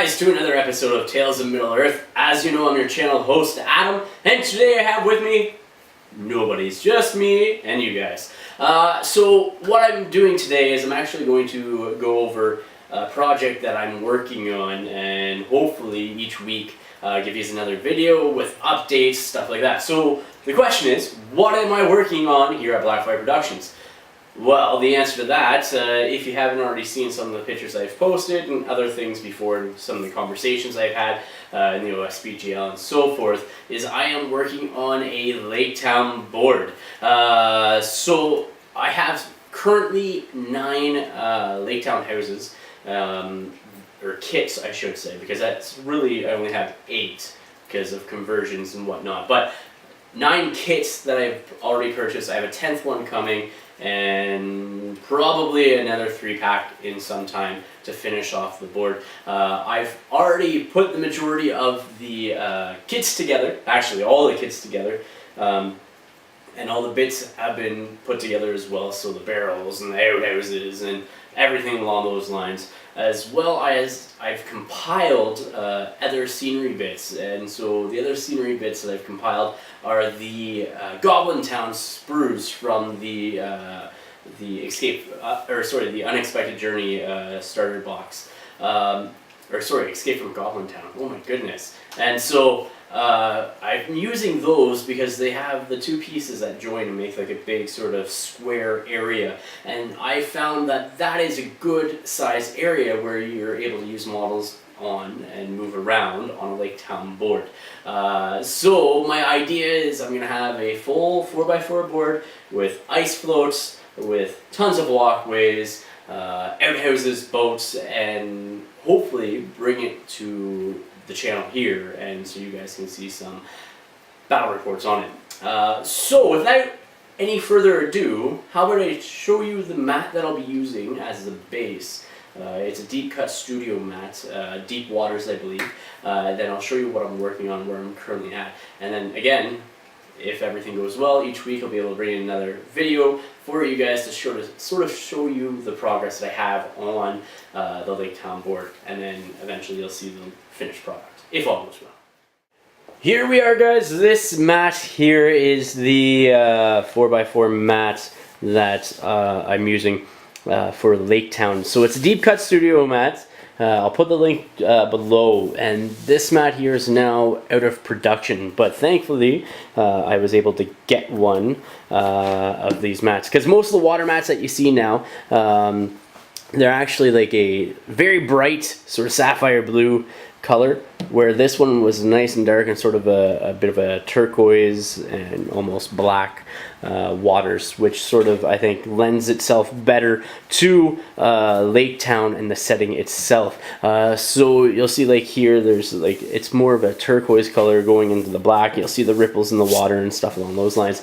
guys to another episode of Tales of Middle-earth. As you know, I'm your channel host, Adam, and today I have with me nobody's, just me and you guys. So what I'm doing today is I'm actually going to go over a project that I'm working on, and hopefully each week give you another video with updates, stuff like that. So the question is, what am I working on here at Blackfyre Productions? Well, the answer to that, if you haven't already seen some of the pictures I've posted and other things before, and some of the conversations I've had in the OSBGL and so forth, is I am working on a Lake Town board. So I have currently 9 Lake Town houses, or kits I should say, because that's really, I only have 8 because of conversions and whatnot. But 9 kits that I've already purchased. I have a 10th one coming, and probably another 3-pack in some time to finish off the board. I've already put the majority of the kits together, actually all the kits together, and all the bits have been put together as well, so the barrels and the outhouses and everything along those lines, as well as I've compiled other scenery bits. And so the other scenery bits that I've compiled are the Goblin Town Sprues from the the Unexpected Journey starter box. Escape from Goblin Town. Oh my goodness. And so I'm using those because they have the 2 pieces that join and make like a big sort of square area, and I found that that is a good size area where you're able to use models on and move around on a Lake Town board. So my idea is I'm going to have a full 4x4 board with ice floats, with tons of walkways, outhouses, boats, and hopefully bring it to the channel here, and so you guys can see some battle reports on it. So without any further ado, how about I show you the mat that I'll be using as the base. It's a deep cut studio mat, Deep Waters I believe. Then I'll show you what I'm working on, where I'm currently at, and then again, if everything goes well, each week I'll be able to bring in another video for you guys to sort of show you the progress that I have on the Lake Town board, and then eventually you'll see the finished product, if all goes well. Here we are, guys. This mat here is the 4x4 mat that I'm using for Lake Town. So it's a deep cut studio mat. I'll put the link below, and this mat here is now out of production, but thankfully I was able to get one of these mats, because most of the water mats that you see now, they're actually like a very bright sort of sapphire blue color, where this one was nice and dark and sort of a bit of a turquoise and almost black waters, which sort of I think lends itself better to Lake Town and the setting itself. So you'll see like here there's like, it's more of a turquoise color going into the black. You'll see the ripples in the water and stuff along those lines.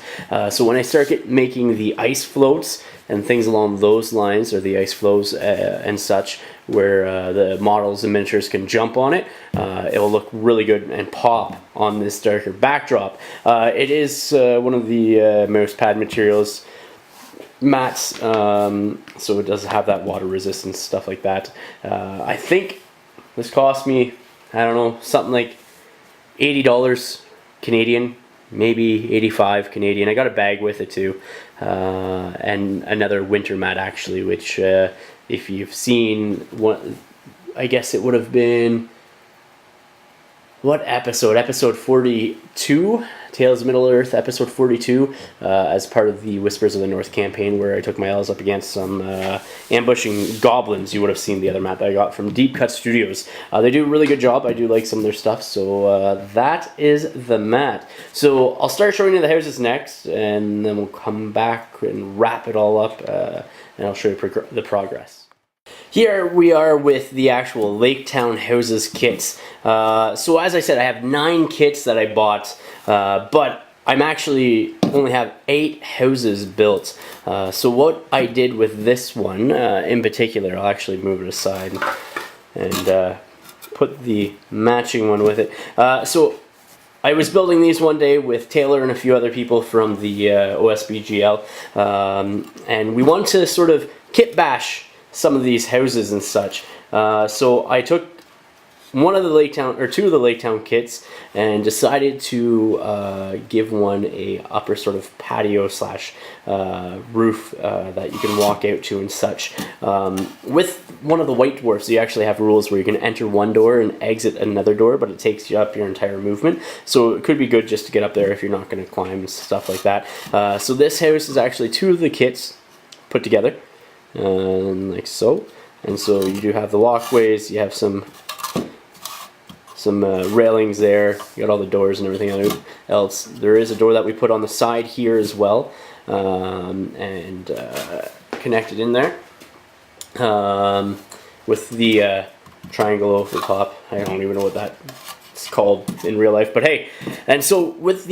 So when I start making the ice floats and things along those lines, or the ice flows and such, where the models and miniatures can jump on it, it will look really good and pop on this darker backdrop. It is one of the mouse pad materials mats, so it does have that water resistance, stuff like that. I think this cost me, I don't know, something like $80 Canadian, maybe 85 Canadian. I got a bag with it too, and another winter mat actually, which if you've seen what, I guess it would have been, what episode? Episode 42, Tales of Middle-earth, episode 42, as part of the Whispers of the North campaign, where I took my L's up against some ambushing goblins. You would have seen the other map that I got from Deep Cut Studios. They do a really good job. I do like some of their stuff, so that is the mat. So I'll start showing you the houses next, and then we'll come back and wrap it all up, and I'll show you the progress. Here we are with the actual Lake Town houses kits. So as I said, I have 9 kits that I bought, but I'm actually only have 8 houses built. So what I did with this one in particular, I'll actually move it aside and put the matching one with it. So I was building these one day with Taylor and a few other people from the OSBGL, and we want to sort of kit bash some of these houses and such. So I took one of the Lake Town, or two of the Lake Town kits, and decided to give one a upper sort of patio slash roof that you can walk out to and such. With one of the white dwarfs, you actually have rules where you can enter one door and exit another door, but it takes you up your entire movement. So it could be good just to get up there if you're not going to climb and stuff like that. So this house is actually two of the kits put together, like so. And so you do have the walkways, you have some railings there, you got all the doors and everything else. There is a door that we put on the side here as well, and connected in there with the triangle over the top. I don't even know what that's called in real life, but hey. And so with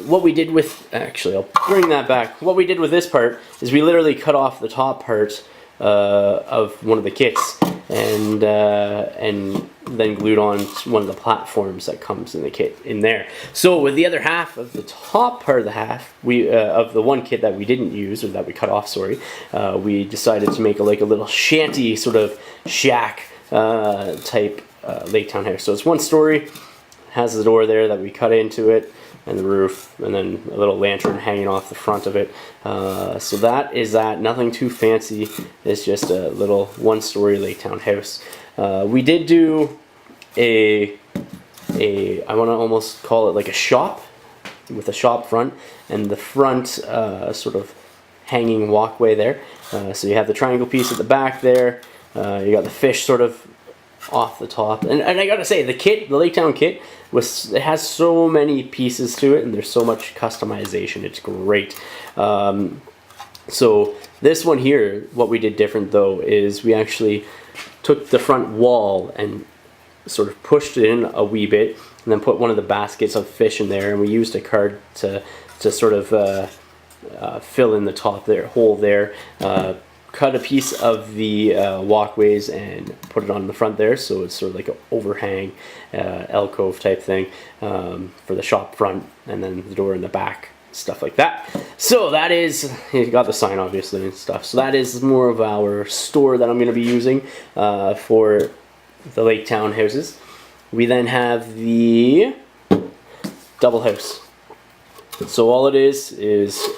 what we did with, actually I'll bring that back. What we did with this part is we literally cut off the top part of one of the kits and then glued on one of the platforms that comes in the kit in there. So with the other half of the top part of the of the one kit that we didn't use, or that we cut off, sorry, we decided to make like a little shanty sort of shack type Lake Town house. So it's one story, has the door there that we cut into it, and the roof, and then a little lantern hanging off the front of it. So that is that. Nothing too fancy. It's just a little one-story Lake Town house. We did do I want to almost call it like a shop, with a shop front, and the front sort of hanging walkway there. So you have the triangle piece at the back there. You got the fish sort of off the top, and I gotta say, the Lake Town kit it has so many pieces to it, and there's so much customization. It's great. So this one here, what we did different though is we actually took the front wall and sort of pushed it in a wee bit, and then put one of the baskets of fish in there, and we used a card to sort of fill in the top there, hole there. Cut a piece of the walkways and put it on the front there, so it's sort of like an overhang alcove type thing for the shop front, and then the door in the back, stuff like that. So that is, you got the sign obviously and stuff, so that is more of our store that I'm going to be using for the Lake Town houses. We then have the double house. So all it is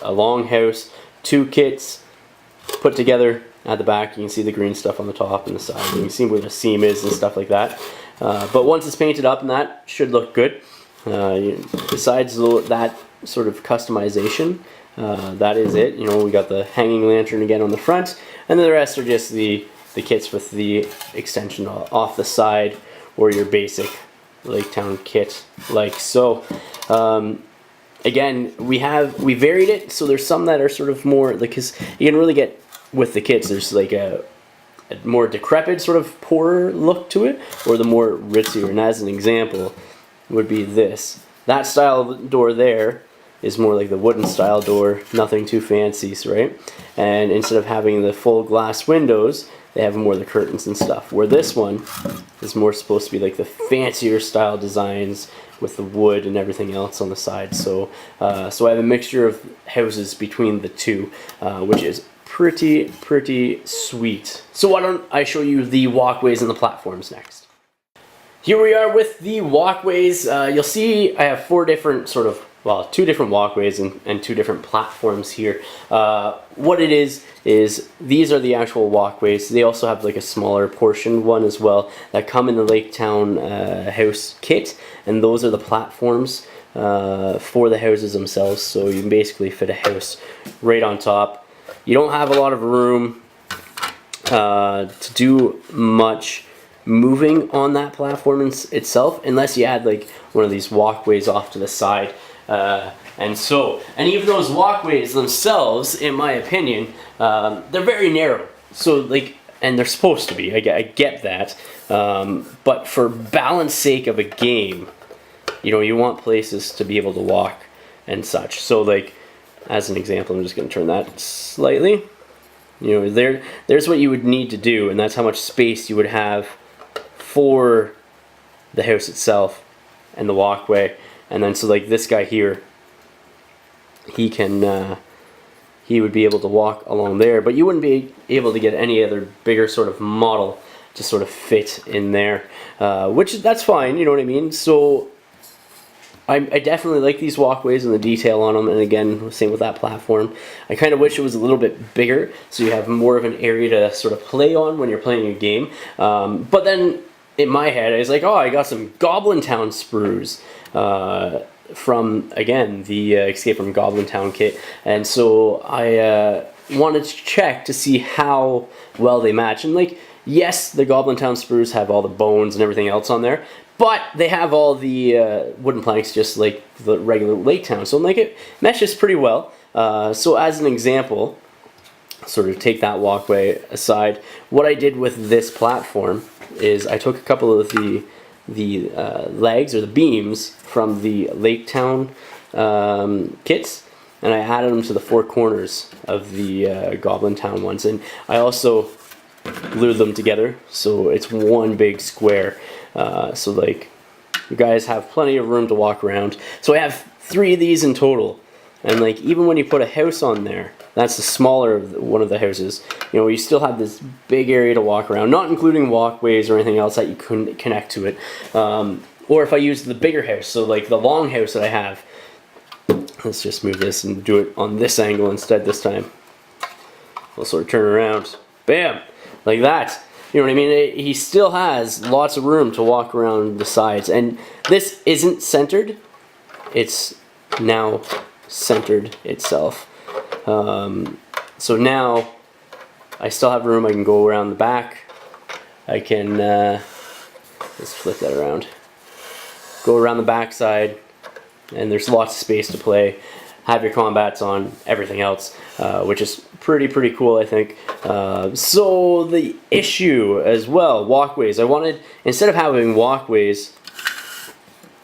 a long house, two kits put together. At the back you can see the green stuff on the top and the side, you can see where the seam is and stuff like that. But once it's painted up, and that should look good. Besides that sort of customization, that is it. You know, we got the hanging lantern again on the front, and then the rest are just the kits with the extension off the side, or your basic Lake Town kit like so. Again, we varied it, so there's some that are sort of more, like, because you can really get, with the kits, there's like a more decrepit sort of poorer look to it, or the more ritzier. And as an example would be this. That style of door there is more like the wooden style door, nothing too fancy, right? And instead of having the full glass windows, they have more of the curtains and stuff. Where this one is more supposed to be like the fancier style designs with the wood and everything else on the side. So so I have a mixture of houses between the two, which is pretty sweet. So why don't I show you the walkways and the platforms next. Here we are with the walkways. You'll see I have two different walkways and two different platforms here. What it is these are the actual walkways. They also have like a smaller portion one as well that come in the Lake Town house kit, and those are the platforms for the houses themselves. So you can basically fit a house right on top. You don't have a lot of room to do much moving on that platform itself, unless you add like one of these walkways off to the side. And even those walkways themselves, in my opinion, they're very narrow. So like, and they're supposed to be, I get that. But for balance sake of a game, you know, you want places to be able to walk and such. So like, as an example, I'm just going to turn that slightly. You know, there's what you would need to do, and that's how much space you would have for the house itself and the walkway. And then so like this guy here, he would be able to walk along there, but you wouldn't be able to get any other bigger sort of model to sort of fit in there, which that's fine, you know what I mean? So I definitely like these walkways and the detail on them, and again, same with that platform. I kind of wish it was a little bit bigger, so you have more of an area to sort of play on when you're playing a game. But then, in my head, I was like, oh, I got some Goblin Town sprues from, again, the Escape from Goblin Town kit, and so I wanted to check to see how well they match. And like, yes, the Goblin Town sprues have all the bones and everything else on there, but they have all the wooden planks just like the regular Lake Town, so like it meshes pretty well. So as an example, sort of take that walkway aside, what I did with this platform is I took a couple of the legs or the beams from the Lake Town kits, and I added them to the four corners of the Goblin Town ones, and I also glued them together so it's one big square. So like, you guys have plenty of room to walk around. So I have 3 of these in total, and like, even when you put a house on there, that's the smaller of one of the houses, you know, you still have this big area to walk around, not including walkways or anything else that you couldn't connect to it. Or if I use the bigger house, so like the long house that I have, let's just move this and do it on this angle instead this time. We'll sort of turn around, bam, like that. You know what I mean? He still has lots of room to walk around the sides, and this isn't centered. It's now centered itself. So now I still have room. I can go around the back. I can let's flip that around. Go around the back side, and there's lots of space to play. Have your combats on, everything else, which is pretty cool, I think. So the issue as well, walkways. I wanted, instead of having walkways,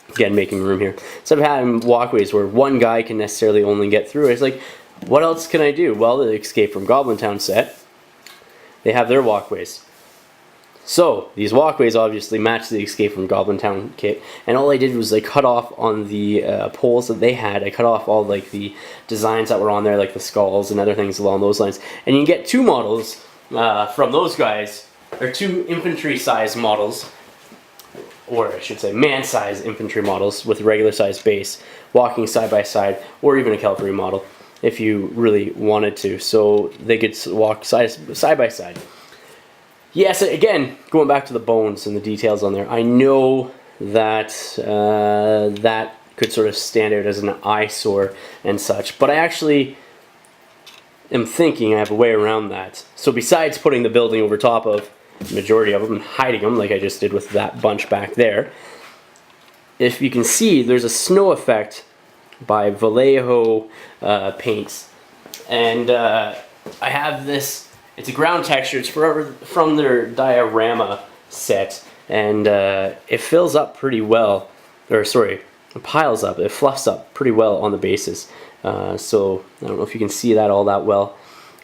again, making room here, instead of having walkways where one guy can necessarily only get through, it's like, what else can I do? Well, the Escape from Goblin Town set, they have their walkways. So these walkways obviously match the Escape from Goblin Town kit, and all I did was like cut off on the poles that they had. I cut off all like the designs that were on there, like the skulls and other things along those lines. And you can get 2 models from those guys, or 2 infantry size models, or I should say man size infantry models with a regular size base, walking side by side, or even a cavalry model if you really wanted to. So they could walk side by side. Yes, again, going back to the bones and the details on there, I know that that could sort of stand out as an eyesore and such, but I actually am thinking I have a way around that. So besides putting the building over top of the majority of them and hiding them like I just did with that bunch back there, if you can see, there's a snow effect by Vallejo paints, and I have this. It's a ground texture. It's from their diorama set, and it fills up pretty well, or sorry, it piles up, it fluffs up pretty well on the bases. So I don't know if you can see that all that well,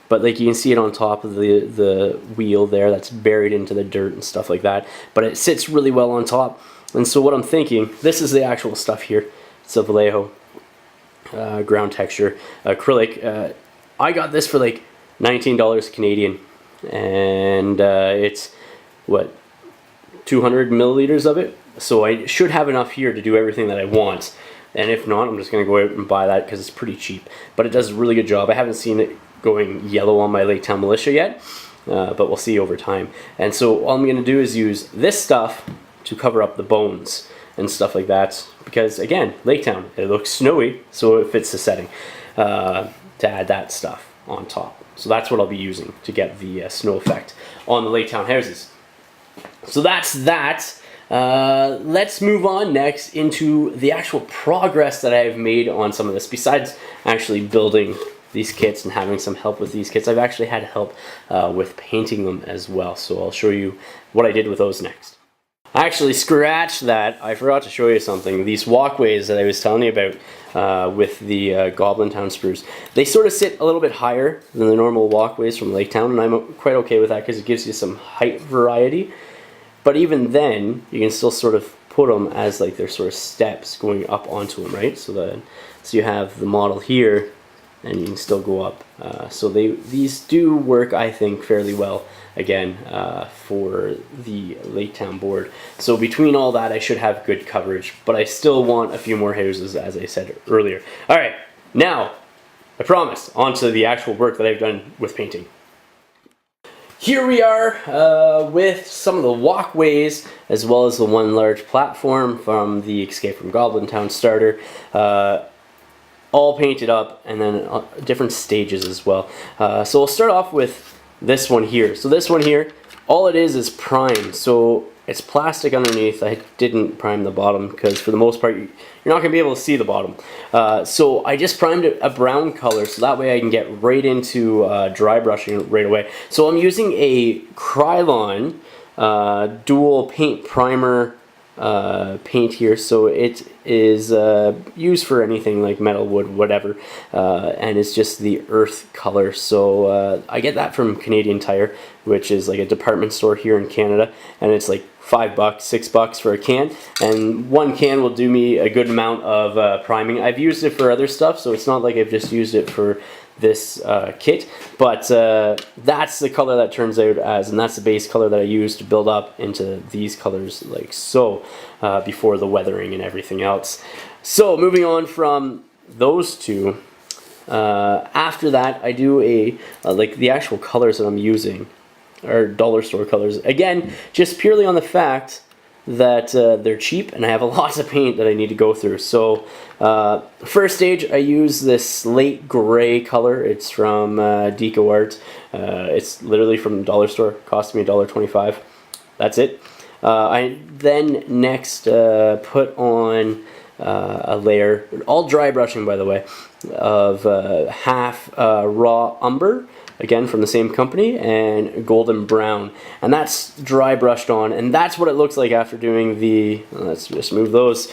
but like you can see it on top of the wheel there that's buried into the dirt and stuff like that, but it sits really well on top. And so what I'm thinking, this is the actual stuff here. It's a Vallejo ground texture acrylic. I got this for like $19 Canadian, and it's what, 200 milliliters of it, so I should have enough here to do everything that I want. And if not, I'm just gonna go out and buy that because it's pretty cheap, but it does a really good job. I haven't seen it going yellow on my Lake Town Militia yet, but we'll see over time. And so all I'm gonna do is use this stuff to cover up the bones and stuff like that, because again, Lake Town, it looks snowy, so it fits the setting, to add that stuff on top. So that's what I'll be using to get the snow effect on the Lake Town houses. So that's that. Let's move on next into the actual progress that I've made on some of this. Besides actually building these kits and having some help with these kits, I've actually had help with painting them as well. So I'll show you what I did with those next. Actually, scratch that. I forgot to show you something. These walkways that I was telling you about with the Goblin Town sprues, they sort of sit a little bit higher than the normal walkways from Lake Town, and I'm quite okay with that because it gives you some height variety. But even then, you can still sort of put them as like their sort of steps going up onto them, right? So you have the model here and you can still go up. So these do work, I think, fairly well, again, for the Lake Town board. So between all that, I should have good coverage, but I still want a few more houses, as I said earlier. All right, now, I promise, on to the actual work that I've done with painting. Here we are with some of the walkways, as well as the one large platform from the Escape from Goblin Town starter. All painted up, and then different stages as well. So we'll start off with this one here. So this one here, all it is primed. So it's plastic underneath. I didn't prime the bottom because for the most part you're not going to be able to see the bottom. So I just primed it a brown color so that way I can get right into dry brushing right away. So I'm using a Krylon dual paint primer paint here, so it is used for anything like metal, wood, whatever, and it's just the earth color. So I get that from Canadian Tire, which is like a department store here in Canada, and it's like $5, $6 for a can, and one can will do me a good amount of priming. I've used it for other stuff, so it's not like I've just used it for this kit, but that's the color that turns out as, and that's the base color that I use to build up into these colors like so, before the weathering and everything else. So moving on from those two, after that I do like the actual colors that I'm using are dollar store colors, again just purely on the fact that they're cheap and I have a lot of paint that I need to go through. So first stage I use this slate gray color. It's from Deco Art. It's literally from the dollar store, cost me $1.25. That's it. I then next put on a layer, all dry brushing by the way, of half raw umber, again from the same company, and golden brown, and that's dry brushed on, and that's what it looks like after doing the, let's just move those,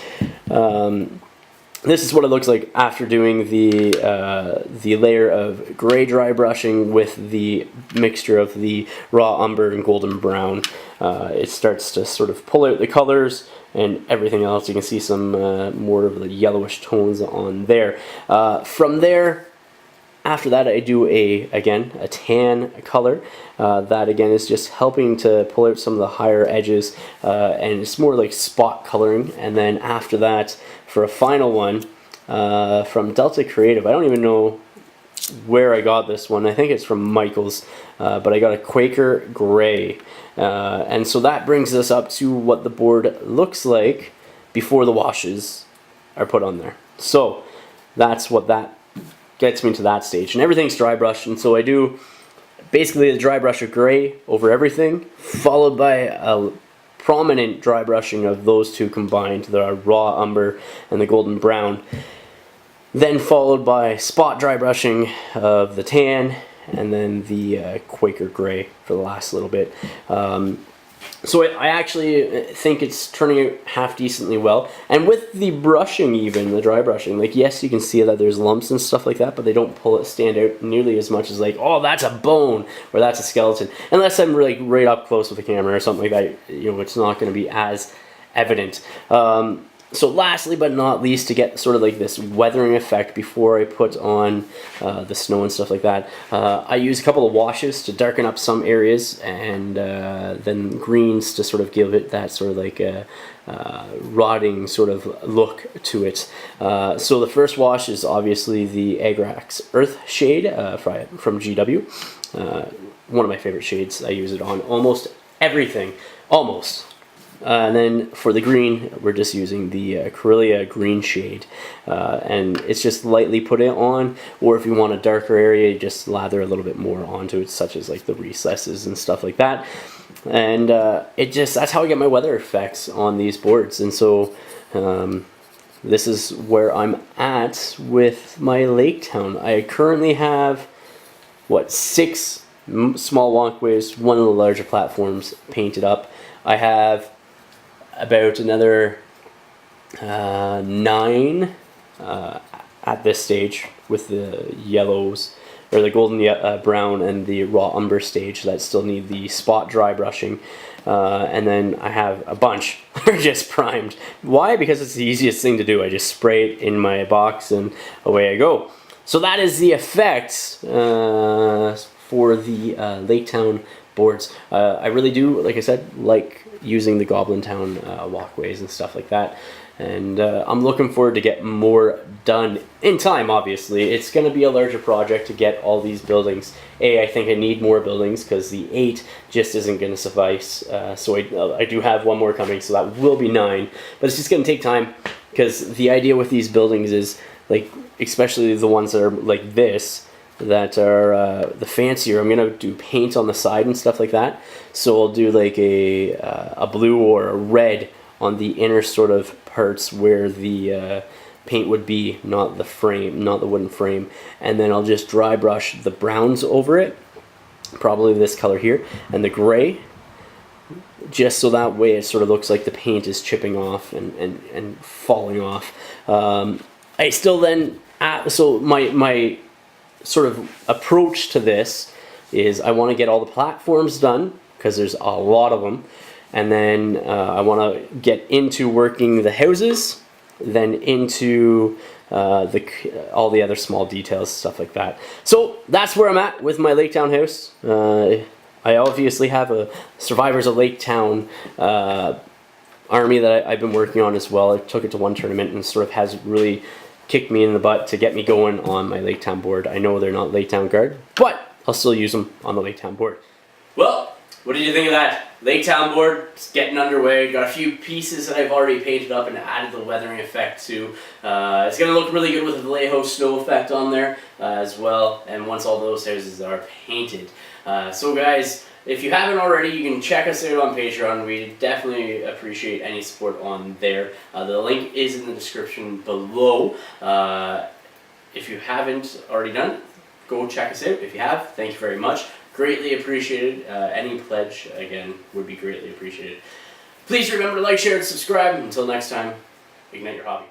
this is what it looks like after doing the layer of gray dry brushing with the mixture of the raw umber and golden brown. It starts to sort of pull out the colors and everything else. You can see some more of the yellowish tones on there. From there, after that I do again a tan color. That again is just helping to pull out some of the higher edges, and it's more like spot coloring. And then after that, for a final one, from Delta Creative, I don't even know where I got this one. I think it's from Michael's, but I got a Quaker Gray. And so that brings us up to what the board looks like before the washes are put on there. So that's what that gets me to that stage, and everything's dry brushed. And so I do basically a dry brush of gray over everything, followed by a prominent dry brushing of those two combined, the raw umber and the golden brown, then followed by spot dry brushing of the tan, and then the Quaker Gray for the last little bit. So I actually think it's turning out half decently well. And with the brushing, even the dry brushing, like yes, you can see that there's lumps and stuff like that, but they don't stand out nearly as much as like, oh, that's a bone or that's a skeleton. Unless I'm really right up close with the camera or something like that, you know, it's not going to be as evident. So lastly but not least, to get sort of like this weathering effect before I put on the snow and stuff like that, I use a couple of washes to darken up some areas, and then greens to sort of give it that sort of like rotting sort of look to it. So the first wash is obviously the Agrax Earth shade from GW. One of my favorite shades. I use it on almost everything, almost. And then for the green, we're just using the Acrylic green shade, and it's just lightly put it on, or if you want a darker area, you just lather a little bit more onto it, such as like the recesses and stuff like that. And that's how I get my weather effects on these boards. And so this is where I'm at with my Lake Town. I currently have, what, 6 small walkways, one of the larger platforms painted up. I have about another 9 at this stage with the yellows, or the golden brown and the raw umber stage that still need the spot dry brushing. And then I have a bunch that are just primed. Why? Because it's the easiest thing to do. I just spray it in my box and away I go. So that is the effects for the Lake Town boards. I really do, like I said, like using the Goblin Town walkways and stuff like that. And I'm looking forward to get more done in time, obviously. It's going to be a larger project to get all these buildings. I think I need more buildings because the 8 just isn't going to suffice. So I do have one more coming, so that will be 9. But it's just going to take time because the idea with these buildings is, like, especially the ones that are like this, that are the fancier, I'm going to do paint on the side and stuff like that. So I'll do like a blue or a red on the inner sort of parts where the paint would be, not the frame, not the wooden frame. And then I'll just dry brush the browns over it, probably this color here, and the gray, just so that way it sort of looks like the paint is chipping off and falling off. I still then, so my sort of approach to this is I want to get all the platforms done, because there's a lot of them. And then I want to get into working the houses, then into all the other small details, stuff like that. So that's where I'm at with my Lake Town house. I obviously have a Survivors of Lake Town army that I've been working on as well. I took it to one tournament and sort of has really kicked me in the butt to get me going on my Lake Town board. I know they're not Lake Town Guard, but I'll still use them on the Lake Town board. Well, what did you think of that? Lake Town board, it's getting underway. Got a few pieces that I've already painted up and added the weathering effect to. It's going to look really good with the Vallejo snow effect on there as well. And once all those houses are painted. So guys, if you haven't already, you can check us out on Patreon. We definitely appreciate any support on there. The link is in the description below. If you haven't already done it, go check us out. If you have, thank you very much. Greatly appreciated. Any pledge, again, would be greatly appreciated. Please remember to like, share, and subscribe. Until next time, ignite your hobby.